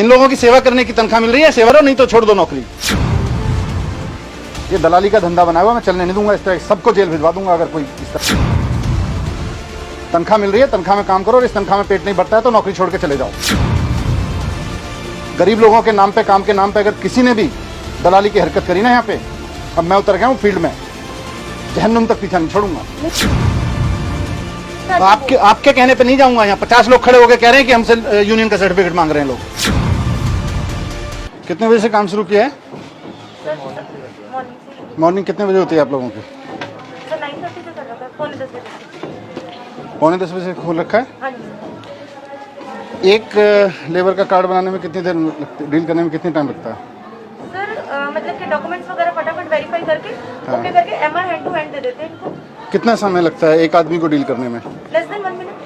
इन लोगों की सेवा करने की तनख्वाह मिल रही है, सेवा करो नहीं तो छोड़ दो नौकरी। ये दलाली का धंधा बनाया हुआ, मैं चलने नहीं दूंगा। इस तरह सबको जेल भिजवा दूंगा अगर कोई इस तरह। तनख्वाह मिल रही है, तनख्वाह में काम करो, और इस तनख्वाह में पेट नहीं भरता है तो नौकरी छोड़ के चले जाओ। गरीब लोगों के नाम पे, काम के नाम पे अगर किसी ने भी दलाली की हरकत करी ना यहाँ पे, अब मैं उतर गया हूँ फील्ड में, जहन्नुम तक पीछा नहीं छोड़ूंगा। तो आपके कहने पे नहीं जाऊंगा। यहाँ 50 लोग खड़े होकर कह रहे हैं कि हमसे यूनियन का सर्टिफिकेट मांग रहे हैं लोग। कितने बजे से काम शुरू किया है? मॉर्निंग कितने बजे होती है आप लोगों की? 9:30 से कर रखा है, पौने 10 बजे खोल रखा है। हाँ जी। एक लेबर का कार्ड बनाने में कितनी देर लगती, डील करने में कितनी टाइम लगता है? सर मतलब कि डॉक्यूमेंट्स वगैरह फटाफट वेरीफाई करके ओके करके एमआर हैंड टू हैंड दे देते हैं इनको। कितना समय लगता है एक आदमी को डील करने में? Less than 1 minute.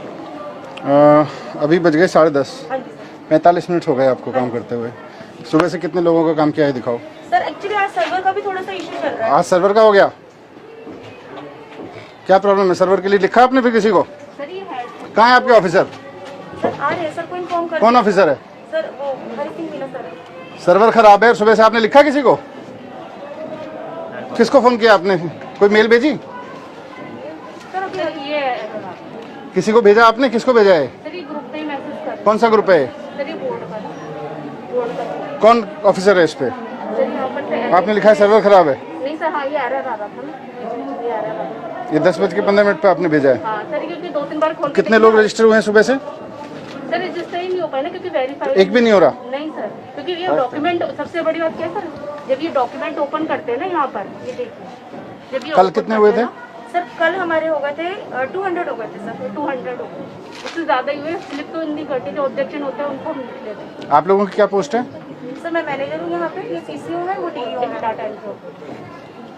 अभी बज गए 10:30। हाँ जी 45 मिनट हो गए आपको काम करते हुए। सुबह से कितने लोगों का काम किया है दिखाओ। सर एक्चुअली आज सर्वर का भी थोड़ा सा इशू चल रहा है। आज सर्वर का हो गया? क्या प्रॉब्लम है? सर्वर के लिए लिखा आपने फिर किसी को? सर ये है कहाँ है आपके ऑफिसर? सर आ रहे हैं सर को इन्फॉर्म कर। कौन ऑफिसर है? सर वो हरी सिंह मीना सर। सर्वर खराब है, सुबह से आपने लिखा किसी को? किसको फोन किया आपने? कोई मेल भेजी? सर अभी ये किसी को भेजा आपने? किसको भेजा है? सर ये ग्रुप पे ही मैसेज कर। कौन सा ग्रुप है? सर ये बोर्ड का कौन ऑफिसर है इस पे? सर यहाँ पर आपने लिखा है सर्वर खराब है? नहीं सर हाँ ये एरर आ रहा था ना, ये एरर आ रहा था। ये 10:15 पे आपने भेजा है। हाँ सर क्योंकि 2-3 बार खोल के कितने लोग रजिस्टर हुए हैं सुबह से? सर रजिस्टर ही नहीं हो पाया ना क्योंकि वेरीफाइड एक भी नहीं हो रहा? नहीं सर, क्योंकि ये डॉक्यूमेंट सबसे बड़ी बात क्या है सर, जब ये डॉक्यूमेंट ओपन करते हैं ना यहाँ पर, ये देखिए जब ये कल open कितने हुए करते थे? हैं ना, सर कल हमारे हो गए थे 200 हो गए थे सर, 200 हो गए, उससे ज्यादा ही हुए। स्लिप तो इनकी कटी, जो ऑब्जेक्शन होता है उनको हम लिख लेते हैं। आप लोगों की क्या पोस्ट है? सर मैं मैनेजर हूँ यहाँ पे, ये सीसीओ है, वो डीईओ है, डाटा एंट्री।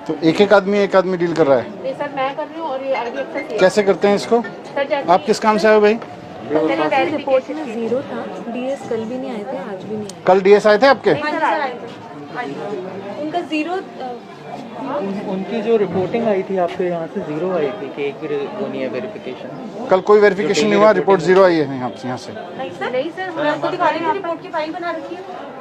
तो एक एक आदमी डील कर रहा है? नहीं सर मैं कर रही हूँ और ये आगे एक्सेस कैसे करते हैं इसको? सर जैसे आप किस काम से आए हो भाई? रिपोर्ट में 0 था। डीएस कल भी नहीं आए थे, आज भी नहीं आए। कल डीएस आए थे आपके? उनका 0 उनकी जो रिपोर्टिंग आई थी आपके यहाँ से 0 आई थी कि एक भी वो नहीं है वेरिफिकेशन। कल कोई वेरिफिकेशन नहीं हुआ, रिपोर्ट 0 आई है यहाँ से। नहीं सर मैं आपको दिखा रही हूँ, रिपोर्ट की फाइल बना रखी है सर।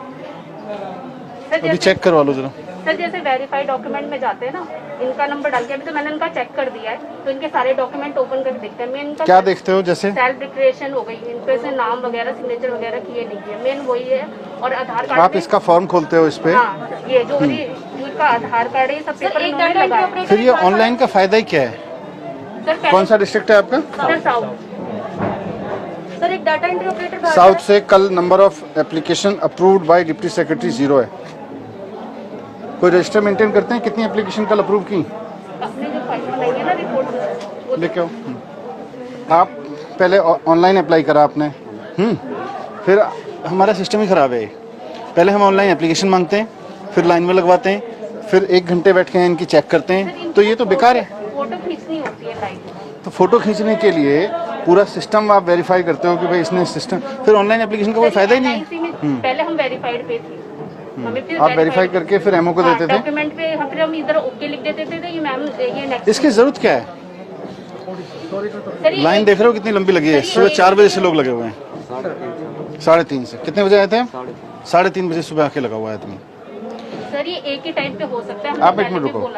अभी जैसे चेक करवा लो जरा। सर जैसे वेरीफाइड डॉक्यूमेंट में जाते हैं ना, इनका नंबर डाल के, अभी तो मैंने इनका चेक कर दिया है, तो इनके सारे डॉक्यूमेंट ओपन करके देखते हैं। मेन क्या देखते हो? जैसे सेल्फ डिक्लेरेशन हो गई, इन पे से नाम वगैरह सिग्नेचर वगैरह किए नहीं किए, मेन वही है। और आधार कार्ड आप इसका फॉर्म खोलते हो इस पे? हाँ ये जो इनका आधार कार्ड है, सब पेपर इन्होंने लगाया। फिर ये ऑनलाइन का फायदा ही क्या है? सर कौन सा डिस्ट्रिक्ट है आपका? Sir south. सर एक डाटा एंट्री ऑपरेटर साउथ से कल number of application approved by deputy secretary 0 है। कोई रजिस्टर मेंटेन करते हैं कितनी एप्लीकेशन कल अप्रूव की? अपने जो फाइल बनाई है ना रिपोर्ट, वो लेके आओ। आप पहले ऑनलाइन अप्लाई करा आपने, फिर हमारा सिस्टम ही खराब है। पहले हम ऑनलाइन एप्लीकेशन मांगते हैं, फिर लाइन में लगवाते हैं, फिर 1 घंटे बैठ के इनकी चेक करते हैं, तो ये तो बेकार है। फोटो खींचनी होती है लाइन। तो फोटो खींचने के लिए पूरा सिस्टम आप वेरीफाई करते हो कि भाई इसने सिस्टम, फिर ऑनलाइन एप्लीकेशन का कोई फायदा ही नहीं है। पहले हम वेरीफाइड पे थे, हमें फिर आप वेरीफाई करके फिर एमओ को देते थे? डॉक्यूमेंट पे फिर हम इधर ओके लिख देते थे, ये मैम ये नेक्स्ट। इसकी जरूरत क्या है? लाइन देख रहे हो कितनी लंबी लगी है? सुबह 4 बजे से लोग लगे हुए हैं, 3:30 से। कितने बजे आए थे? 3:30 बजे सुबह आके लगा हुआ है आदमी। सर ये एक ही टाइम पे हो सकता है। आप एक मिनट रुको,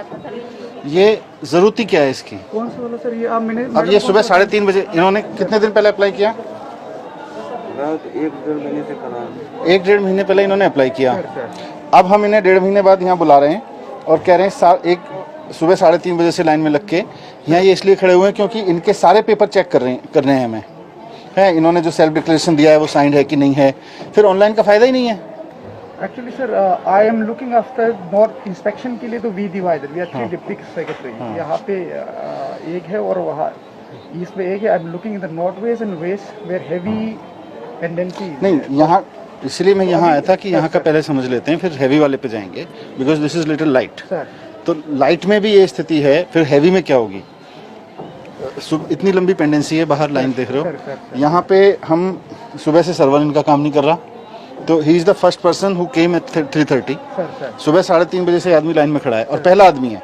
ये जरूरत ही क्या है इसकी? कौन सा वाला सर ये आप मैंने अब ये सुबह 3:30 बजे, इन्होंने कितने दिन पहले अप्लाई किया? 1-1.5 महीने से करा। 1-1.5 महीने पहले इन्होंने अप्लाई किया। अब हम इन्हें 1.5 महीने बाद यहाँ बुला रहे हैं और कह रहे हैं सुबह 3:30 बजे से लाइन में लग के यहाँ ये इसलिए खड़े हुए हैं क्योंकि इनके सारे पेपर चेक करने हैं हमें, है इन्होंने जो सेल्फ डिक्लेरेशन दिया है वो साइंड है कि नहीं है। फिर ऑनलाइन का फायदा ही नहीं है। Actually sir I am looking after north inspection के लिए, तो we divided, we are 3 deputy secretary. यहाँ पे एक है और वहाँ ईस्ट में एक है। I am looking in the north west and west where heavy pendency. नहीं यहाँ, इसलिए मैं यहाँ आया था कि यहाँ का पहले समझ लेते हैं, फिर हैवी वाले पे जाएंगे, because this is little light. तो लाइट में भी ये स्थिति है, फिर हैवी में क्या होगी? इतनी लंबी पेंडेंसी है, बाहर लाइन देख रहे हो। यहाँ पे हम सुबह से सर्वर इनका काम नहीं कर रहा, तो he is the first person who came at 3:30। सुबह 3:30 बजे से आदमी लाइन में खड़ा है और पहला आदमी है।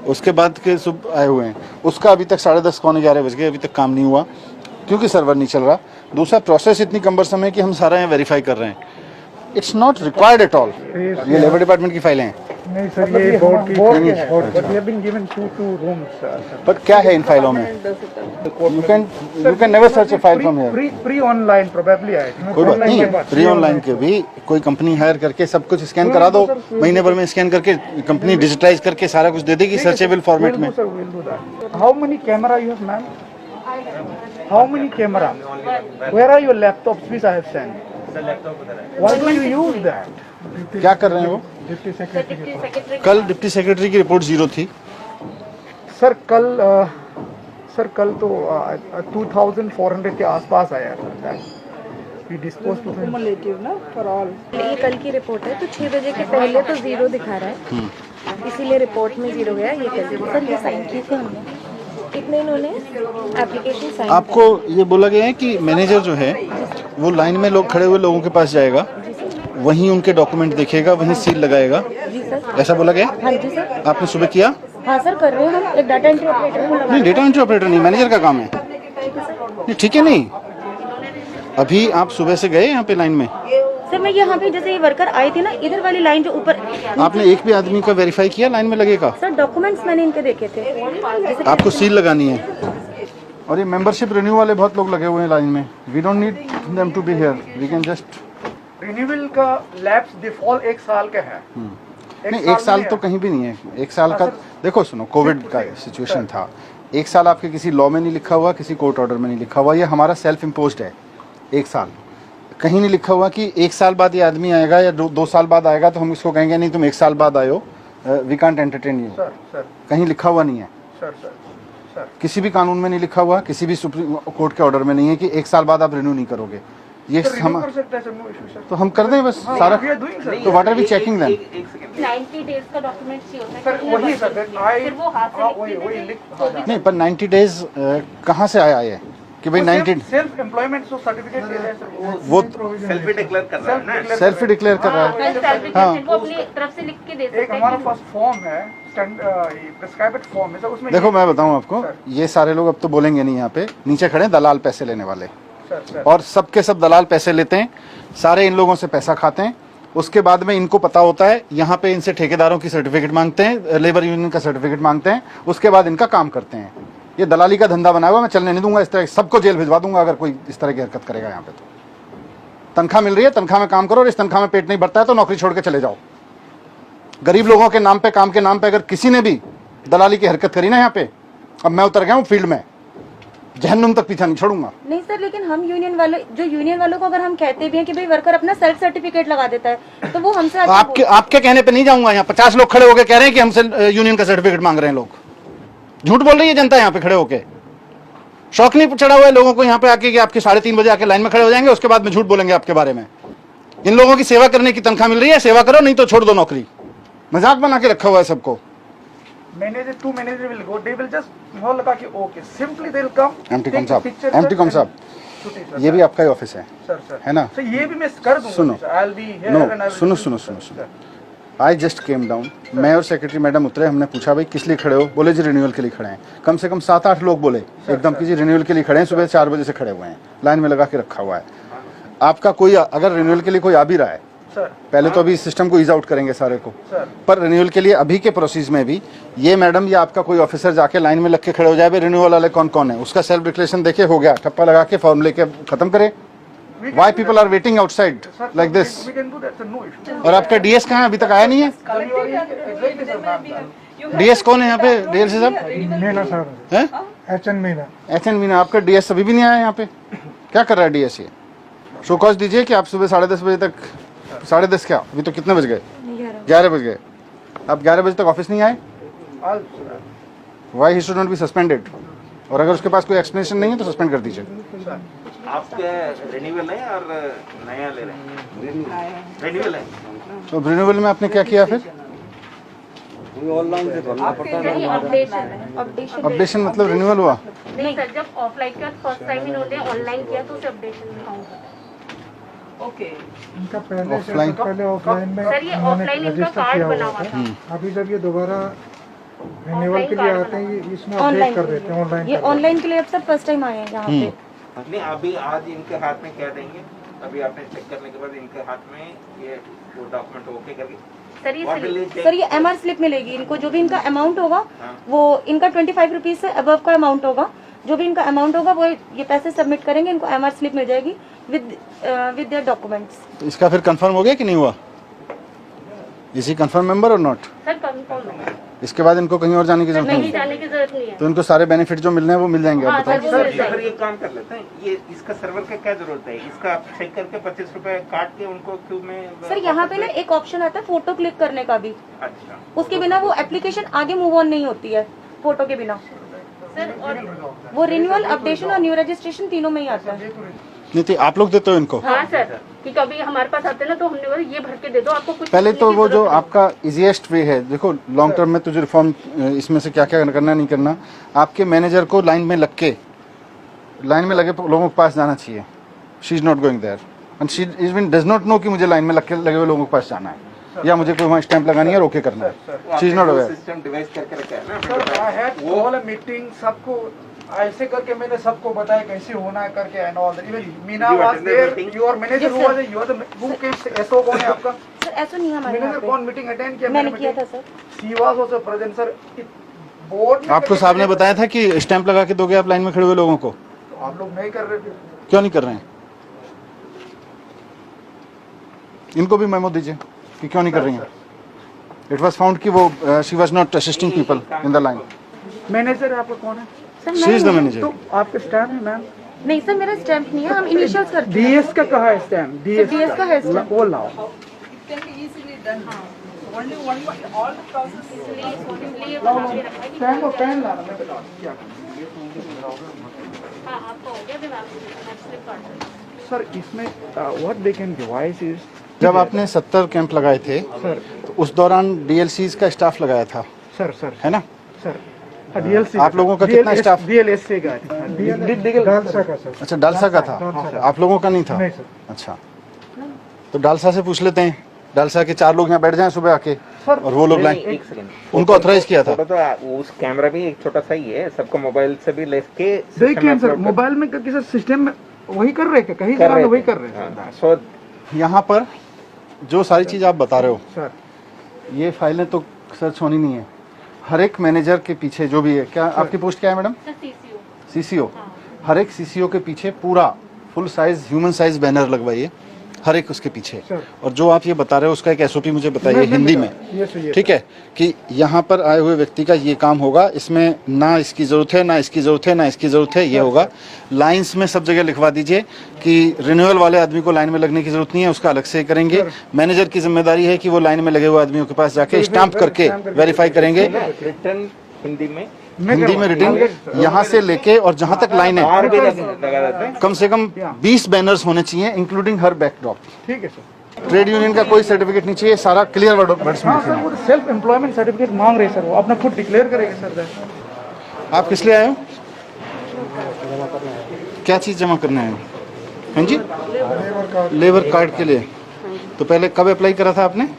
उसके बाद के सुबह आए हुए हैं, उसका अभी तक 10:30 पौने 11 बज गए, अभी तक काम नहीं हुआ क्योंकि सर्वर नहीं चल रहा। दूसरा, प्रोसेस इतनी कम्बरसम है कि हम सारा यहाँ वेरीफाई कर रहे हैं। It's not required at all. ये लेबर डिपार्टमेंट की फाइलें हैं। नहीं सर, ये बोर्ड की है, but we have been given two rooms sir. But क्या है इन फाइलों में? You can never search a file from here. Pre online probably आए। कोई बात नहीं है, प्री ऑनलाइन के भी कोई कंपनी हायर करके सब कुछ स्कैन करा दो, महीने भर में स्कैन करके कंपनी डिजिटाइज करके सारा कुछ दे देगी सर्चेबल फॉर्मेट में। How many camera you have ma'am? How many camera? Where are your laptops which I have sent? Why do you use that? क्या कर रहे हैं वो? Deputy secretary. कल डिप्टी सेक्रेटरी की रिपोर्ट 0 थी। सर कल तो 2400 के आसपास आया sir. We dispose to cumulative ना फॉर ऑल। ये कल की रिपोर्ट है, तो 6 बजे के पहले तो 0 दिखा रहा है, इसीलिए रिपोर्ट में 0 गया। ये कल सर ये साइन किए थे हमने, कितने इन्होंने एप्लीकेशन साइन। आपको ये बोला गया है कि मैनेजर जो है वो लाइन में लोग खड़े हुए लोगों के पास जाएगा, वहीं उनके डॉक्यूमेंट देखेगा, वहीं सील लगाएगा, जी सर। ऐसा बोला गया? हाँ जी सर। आपने सुबह किया? हाँ सर कर रहे हैं हम, एक डाटा एंट्री ऑपरेटर को लगा। नहीं, डेटा एंट्री ऑपरेटर नहीं, मैनेजर का काम है। नहीं ठीक है, नहीं अभी आप सुबह से गए यहाँ पे लाइन में? सर मैं यहाँ पे जैसे ये वर्कर आए थे ना, इधर वाली लाइन जो ऊपर, आपने एक भी आदमी का वेरीफाई किया लाइन में लगेगा? सर डॉक्यूमेंट्स मैंने इनके देखे थे। जैसे आपको सील लगानी है। और ये मेंबरशिप रिन्यू वाले बहुत लोग लगे हुए हैं लाइन में। We don't need them to be here, we can just. Renewal का लैप्स डिफॉल्ट 1 साल का है। नहीं, 1 साल तो कहीं भी नहीं है। 1 साल का देखो, सुनो, कोविड का सिचुएशन था। 1 साल आपके किसी लॉ में नहीं लिखा हुआ, किसी कोर्ट ऑर्डर में नहीं लिखा हुआ, ये हमारा सेल्फ इम्पोज्ड है। 1 साल कहीं नहीं लिखा हुआ कि 1 साल बाद ये आदमी आएगा या 2 साल बाद आएगा तो हम इसको कहेंगे नहीं तुम 1 साल बाद आयो, we can't entertain you. Sir कहीं लिखा हुआ नहीं है। सर किसी भी कानून में नहीं लिखा हुआ, किसी भी सुप्रीम कोर्ट के ऑर्डर में नहीं है कि 1 साल बाद आप रिन्यू नहीं करोगे। ये हम कर सकते हैं सर, नो इशू सर। तो हम कर दें बस सारा। We are doing sir. तो what are we checking then? 90 days का डॉक्यूमेंट चाहिए होता है। सर वही सर, फिर वो हाथ से वही लिख नहीं, पर 90 डेज कहाँ से आया है कि भाई 90? सेल्फ एम्प्लॉयमेंट जो सर्टिफिकेट दे रहे हैं सर, वो सेल्फ डिक्लेयर कर रहा है ना। सेल्फ डिक्लेयर कर रहा है। हाँ, वो अपनी तरफ से लिख के दे सकते एक हमारा पास फॉर्म है, प्रिस्क्राइब्ड फॉर्म है सर, उसमें देखो मैं बताऊं आपको, ये सारे लोग अब तो बोलेंगे नहीं, यहाँ पे नीचे खड़े हैं दलाल पैसे लेने वाले, सर और सबके सब दलाल पैसे लेते हैं, सारे इन लोगों से पैसा खाते हैं। उसके बाद में इनको पता होता है, यहाँ पे इनसे ठेकेदारों की सर्टिफिकेट मांगते हैं, लेबर यूनियन का सर्टिफिकेट मांगते हैं, उसके बाद इनका काम करते हैं। ये दलाली का धंधा बनाया हुआ, मैं चलने नहीं दूंगा। इस तरह सबको जेल भिजवा दूंगा अगर कोई इस तरह की हरकत करेगा यहाँ पे। तो तनख्वाह मिल रही है, तनख्वाह में काम करो, और इस तनख्वाह में पेट नहीं भरता है तो नौकरी छोड़ के चले जाओ। गरीब लोगों के नाम पे, काम के नाम पे अगर किसी ने भी दलाली की हरकत करी ना यहाँ पे, अब मैं उतर गया हूँ फील्ड में, जहन्नुम तक पीछा नहीं छोड़ूंगा। नहीं सर, लेकिन हम यूनियन वालों को अगर हम कहते भी हैं कि भाई वर्कर अपना सेल्फ सर्टिफिकेट लगा देता है, तो वो हमसे आपके कहने पे नहीं जाऊंगा। यहाँ 50 लोग खड़े होकर कह रहे हैं कि हमसे यूनियन का सर्टिफिकेट मांग रहे हैं लोग। झूठ बोल रही है जनता यहाँ पे खड़े होके। शौक नहीं चढ़ा हुआ है लोगों को यहाँ पे आके कि आपके 3:30 बजे आके लाइन में खड़े हो जाएंगे, उसके बाद में झूठ बोलेंगे आपके बारे में। इन लोगों की सेवा करने की तनख्वाह मिल रही है, सेवा करो, नहीं तो छोड़ दो नौकरी। मजाक बना के रखा हुआ है सबको। Manager to manager will go, they will just know लगा कि okay, simply they will come. एमटी कॉम साहब, एमटी कॉम साहब, ये भी आपका ही ऑफिस है, सर है ना? सर ये भी मैं कर दूंगा। सुनो, I will be here no, and I सुनो। आई जस्ट केम डाउन, मैं और सेक्रेटरी मैडम उतरे, हमने पूछा भाई किस लिए खड़े हो? बोले जी रिन्यूअल के लिए खड़े हैं। कम से कम 7-8 लोग बोले एकदम कि जी रिन्यूअल के लिए खड़े हैं, सुबह 4 बजे से खड़े हुए हैं, लाइन में लगा के रखा हुआ है। आपका कोई अगर रिन्यूअल के लिए कोई आ भी रहा है, पहले तो अभी सिस्टम को ईज आउट करेंगे सारे को, पर रिन्यूअल के लिए अभी के प्रोसेस में भी ये मैडम या आपका कोई ऑफिसर जाके लाइन में लग के खड़े हो जाए, रिन्यूअल वाले कौन कौन है, उसका सेल्फ डिक्लेरेशन देके हो गया, ठप्पा लगा के फॉर्म लेके खत्म करे। Why people are waiting outside like this? We can do that, sir, no issue. और आपका डीएस कहाँ है? अभी तक आया नहीं है। डीएस कौन है यहाँ पे? डीएलसी साहब मीना सर है, एचएन मीना। एचएन मीना। आपका डीएस अभी भी नहीं आया यहाँ पे, क्या कर रहा है डीएस? ये शो कॉज दीजिए कि आप सुबह 10:30 बजे तक, 10:30 क्या, अभी तो कितने बज गए? 11 बज गए। आप 11 बजे तक ऑफिस नहीं आए? Why he should not be suspended? और अगर उसके पास कोई एक्सप्लेनेशन नहीं है तो सस्पेंड कर दीजिए। आपके रिन्यूअल है और नया ले रहे हैं? रिन्यूअल है। तो रिन्यूअल में आपने क्या किया फिर? अपडेशन मतलब रिन्यूअल हुआ नहीं सर, जब ऑफलाइन का फर्स्ट टाइम इन्होंने ऑनलाइन किया तो उसे अपडेशन में काउंट होता है। ओके, इनका पहले ऑफलाइन, पहले ऑफलाइन में सर ये ऑफलाइन इनका कार्ड बना हुआ था। अभी जब ये दोबारा रिन्यूअल के लिए आते हैं, ये इसमें अपडेट कर देते हैं ऑनलाइन। ये ऑनलाइन के लिए अब सब फर्स्ट टाइम आए हैं यहाँ पे। नहीं, अभी आज इनके हाथ में क्या देंगे? अभी आपने चेक करने के बाद इनके हाथ में ये वो डॉक्यूमेंट ओके करके सर ये MR स्लिप मिलेगी इनको, जो भी इनका अमाउंट होगा हाँ। वो इनका 25 रुपीज से अबव का अमाउंट होगा, जो भी इनका अमाउंट होगा वो ये पैसे सबमिट करेंगे, इनको MR स्लिप मिल जाएगी विद देयर डॉक्यूमेंट्स। तो इसका फिर कंफर्म हो गया कि नहीं हुआ? इसी कंफर्म मेंबर और नॉट? सर कंफर्म है, इसके बाद इनको कहीं और जाने की जरूरत नहीं नहीं? जाने की जरूरत नहीं है। तो इनको सारे बेनिफिट जो मिलने हैं वो मिल जाएंगे? हाँ, आप बताओ। सर, सर अगर ये काम कर लेते हैं, ये इसका सर्वर का क्या जरूरत है? इसका आप चेक करके 25 रुपए काट के उनको क्यों में सर यहाँ पे ना एक ऑप्शन आता है फोटो क्लिक करने का भी, अच्छा उसके बिना वो एप्लीकेशन आगे मूव ऑन नहीं होती है फोटो के बिना सर। और वो रिन्यूअल, अपडेशन और न्यू रजिस्ट्रेशन तीनों में ही आता है। नहीं तो आप लोग देते हो इनको? हाँ सर, कि कभी हमारे पास आते हैं ना तो हमने बोला ये भर के दे दो, आपको कुछ पहले लिखने तो की वो जो जरूरत नहीं। आपका इजीएस्ट वे है, देखो लॉन्ग टर्म में तुझे रिफॉर्म इसमें से क्या क्या करना नहीं करना, आपके मैनेजर को लाइन में लग के, लाइन में लगे लोगों के पास जाना चाहिए। She is not going there and she even does not know कि मुझे लाइन में लगे हुए लोगों के पास जाना है या मुझे कोई वहाँ स्टैंप लगानी है और ओके करना है। She is not aware. System device करके रखा है ना sir I had call a meeting, सबको ऐसे करके मैंने सबको बताया कैसे होना है करके and all. Even Meena You was attended there, meeting? Your manager who was your the who came SO कौन है आपका? सर ऐसा नहीं है हमारे यहाँ मैनेजर पे। कौन मीटिंग अटेंड किया? मैंने किया था sir. She was also present sir. Board आपको साहब ने बताया था कि स्टैंप लगा के दोगे आप लाइन में खड़े हुए लोगों को? आप लोग नहीं कर रहे थे। क्यों नहीं कर रहे हैं? इनको भी मेमो दीजिए कि क्यों नहीं कर रही हैं। इट वाज फाउंड कि वो she was not assisting people in the line. Manager आपका कौन है? सर शी इज द मैं मैनेजर। तो आपके स्टैम्प है मैम? नहीं सर, मेरा स्टैम्प नहीं है, हम इनिशियल्स करते हैं। डीएस का कहा है स्टैम्प? DS का है stamp। वो लाओ। स्टैम्प और पेन लाना, मैं बता दूं क्या हाँ, आपको हो गया, अभी मैं आपको स्लिप काट रही हूँ। सर इसमें what they can device is. जब आपने 70 कैंप लगाए थे सर तो उस दौरान डीएलसीज का स्टाफ लगाया था, सर सर है ना? सर डीएलसी आप लोगों का कितना स्टाफ? डीएलएससी का डालसा का सर। अच्छा, डालसा का था, आप लोगों का नहीं था? नहीं सर। अच्छा, तो डालसा से पूछ लेते हैं, डालसा के 4 लोग यहाँ बैठ जाएं सुबह आके सर, और वो लोग लाइन, एक सेकंड, उनको ऑथराइज किया था। फोटो तो उस कैमरा भी एक छोटा सा ही है, सबको मोबाइल से भी लेके देखिए सर, मोबाइल में करके सर सिस्टम में वही कर रहे थे, कहीं से वही कर रहे थे सो यहाँ पर जो सारी चीज़ आप बता रहे हो, सर। ये फाइलें तो सर्च होनी नहीं है। हर एक मैनेजर के पीछे जो भी है, क्या आपकी पोस्ट क्या है मैडम? Sir CCO। सीसीओ। हर एक सीसीओ के पीछे पूरा full size human size banner लगवाइए, हर एक उसके पीछे। और जो आप ये बता रहे हो उसका एक एसओपी मुझे बताइए हिंदी में, ठीक है? कि यहाँ पर आए हुए व्यक्ति का ये काम होगा, इसमें ना इसकी ज़रूरत है, ना इसकी ज़रूरत है, ना इसकी ज़रूरत है, ये होगा। लाइंस में सब जगह लिखवा दीजिए कि रिन्यूअल वाले आदमी को लाइन में लगने की ज़रूरत नहीं है, उसका अलग से करेंगे। मैनेजर की जिम्मेदारी है कि वो लाइन में लगे हुए आदमियों के पास जाके स्टाम्प करके वेरीफाई करेंगे। रिटर्न हिंदी में रिटर्न यहाँ से लेके और जहाँ तक लाइन है और भी लगा देते हैं। कम से कम 20 बैनर्स होने चाहिए, इंक्लूडिंग हर बैकड्रॉप। ठीक है सर। ट्रेड यूनियन का कोई सर्टिफिकेट नहीं चाहिए, सारा क्लियर वर्ड्स में हाँ सर, लिखना। वो सेल्फ एम्प्लॉयमेंट सर्टिफिकेट मांग रहे हैं सर, वो अपना खुद डिक्लेयर करेंगे सर। आप किस लिए आए हो? क्या चीज़ जमा करना है? हाँ जी, लेबर कार्ड के लिए। तो पहले कब अप्लाई करा था आपने?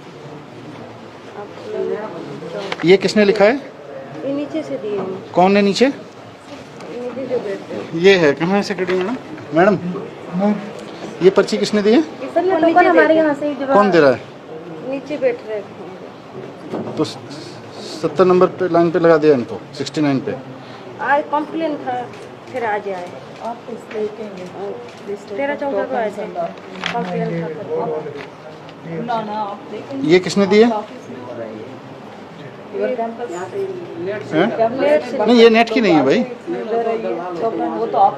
ये किसने लिखा है? ये नीचे से दिए हैं, कौन है नीचे? नीचे जो बैठते हैं। ये है, कहाँ है सेक्रेटरी मैडम? मैडम, ये पर्ची किसने दी है? सर ये टोकन हमारे यहाँ से ही जो कौन दे रहा है? नीचे बैठ रहे हैं। तो 70 नंबर पे लाइन पे लगा दिया इनको, 69 पे। आज कंप्लेन था, फिर आज आए। 13-14 को आए थे, कंप्लेन था। ये किसने दी है? हैं? नहीं, ये नेट की नहीं है भाई।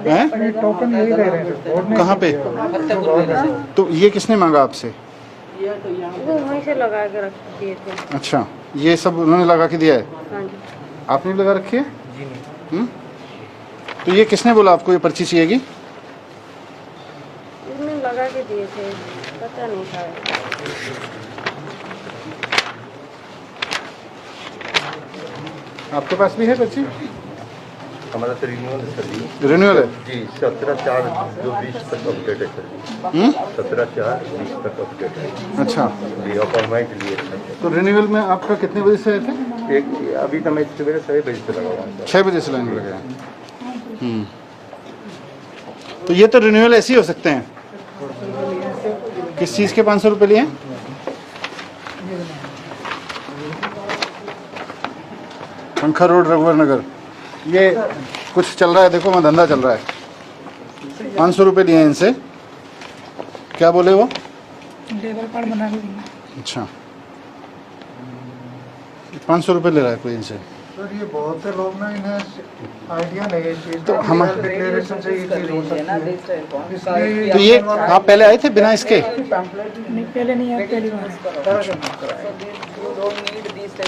हैं? टोकन यही दे रहे हैं। कहाँ पे? तो ये किसने मांगा आपसे? वो वहीं से लगा के रख दिए थे। अच्छा, ये सब उन्होंने लगा के दिया है, हाँ जी। आपने भी लगा रखी है? तो ये किसने बोला आपको ये पर्ची चाहिएगी? उसने लगा के दिए थे, पता नहीं था। आपके पास भी है पर्ची? हमारा तो रिन्यूअल है सर जी। रिन्यूअल है जी 17/4/20 तक अपडेट है सर जी। 17/4/20 तक अपडेट है अच्छा, जी। अपॉइंटमेंट लिए सर। तो रिन्यूअल में आपका कितने बजे से आए थे? एक अभी तो मैं सवेरे 6 बजे से लगा हुआ हूँ सर। 6 बजे से लाइन में लगे हैं। तो ये तो रिन्यूअल ऐसे ही हो सकते हैं। किस चीज़ के 500 रुपये लिए? पंखा रोड, रघुवर नगर। ये कुछ चल रहा है, देखो मैं धंधा चल रहा है। 500 रुपये लिए हैं इनसे। क्या बोले वो? लेवल कार्ड बना के देंगे। अच्छा, 500 रुपये ले रहा है कोई इनसे। सर ये बहुत से लोग ना इन्हें आइडिया नहीं है इस चीज़ तो का, हम डिक्लेरेशन से ये चीज़ हो सकती है, इसलिए तो ये आप पहले आए थे बिना इसके? नहीं, पहले नहीं आया, पहली बार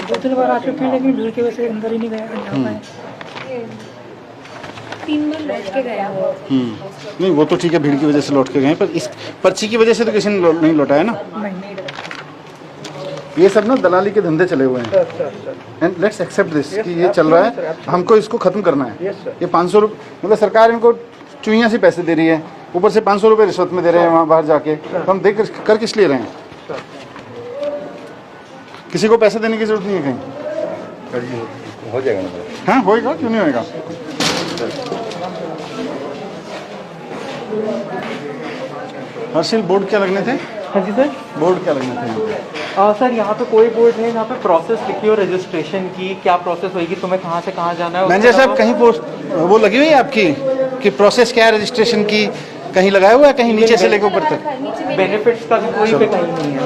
2-3 बार आ चुके हैं, लेकिन भीड़ की वजह से अंदर ही नहीं गया। 3 बार लौट के गया वो। नहीं वो तो ठीक है, भीड़ की वजह से लौट के गए, पर इस पर्ची की वजह से तो किसी ने नहीं लौटाया ना। ये सब ना दलाली के धंधे चले हुए हैं। एंड लेट्स एक्सेप्ट दिस कि ये चल रहा है, हमको इसको खत्म करना है। ये 500 रुपये मतलब सरकार इनको चुईयाँ से पैसे दे रही है, ऊपर से 500 रुपये रिश्वत में दे रहे हैं वहाँ बाहर जाके। तो हम देख कर किस लिए रहे हैं? किसी को पैसे देने की जरूरत नहीं है कहीं। हो जाएगा ना? हाँ होएगा, क्यों नहीं होएगा। हर्षिल, बोर्ड क्या लगने थे? हाँ जी सर। बोर्ड क्या लगने थे यहाँ पे? सर यहाँ पे कोई बोर्ड है, यहाँ पे प्रोसेस लिखी हो रजिस्ट्रेशन की, क्या प्रोसेस होगी, तुम्हें कहाँ से कहाँ जाना है। मैनेजर साहब कहीं पोस्ट वो लगी हुई है आपकी कि प्रोसेस क्या है रजिस्ट्रेशन की? कहीं लगाया हुआ है कहीं नीचे से लेकर ऊपर तक? बेनिफिट्स का भी कोई पे कहीं नहीं है।